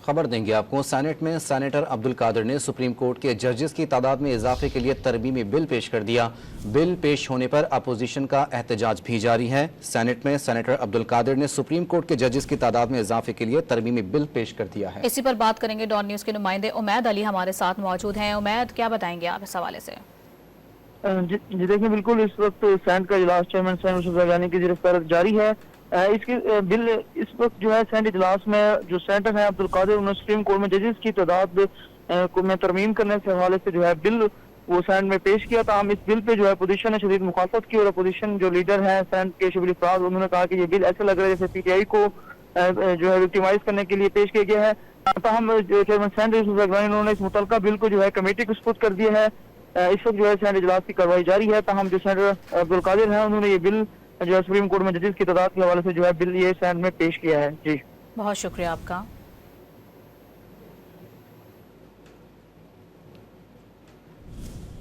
خبر دیں گے آپ کو۔ سینٹ میں سینیٹر عبدالقادر نے سپریم کورٹ کے ججز کی تعداد میں اضافے کے لیے ترمیمی بل پیش کر دیا۔ بل پیش ہونے پر اپوزیشن کا احتجاج بھی جاری ہے۔ سینٹ میں سینیٹر عبدالقادر نے سپریم کورٹ کے ججز کی تعداد میں اضافے کے لیے ترمیمی بل پیش کر دیا ہے۔ اسی پر بات کریں گے، ڈان نیوز کے نمائندے امید علی ہمارے ساتھ موجود ہیں۔ امید، کیا بتائیں گے آپ اس حوالے سے؟ جی دیکھیں، بالکل اس وقت سینٹ کا اجلاس چیئرمین سینٹ یوسف زرگانی کی زیر جاری ہے۔ اس کی بل اس وقت جو ہے سینٹ اجلاس میں جو سینیٹر ہیں عبدالقادر، انہوں نے سپریم کورٹ میں ججز کی تعداد میں ترمیم کرنے سے حوالے سے جو ہے بل وہ سینٹ میں پیش کیا تھا۔ اس بل پہ جو ہے اپوزیشن نے شدید مخالفت کی، اور اپوزیشن جو لیڈر ہیں سینٹ کے شبلی افراد، انہوں نے کہا کہ یہ بل ایسے لگ رہا ہے جیسے پی ٹی آئی کو جو ہے وکٹیمائز کرنے کے لیے پیش کیا گیا ہے۔ تاہم چیئرمین سینٹ یوسف زرگانی انہوں نے اس متعلقہ بل کو جو ہے کمیٹی کو سپرد کر دیا ہے۔ اس وقت جو ہے سینٹ اجلاس کی کارروائی جاری ہے۔ تاہم جو سینیٹر عبدالقادر ہیں، انہوں نے یہ بل جو ہے سپریم کورٹ میں ججز کی تعداد کے حوالے سے جو ہے بل یہ سینٹ میں پیش کیا ہے۔ جی بہت شکریہ آپ کا۔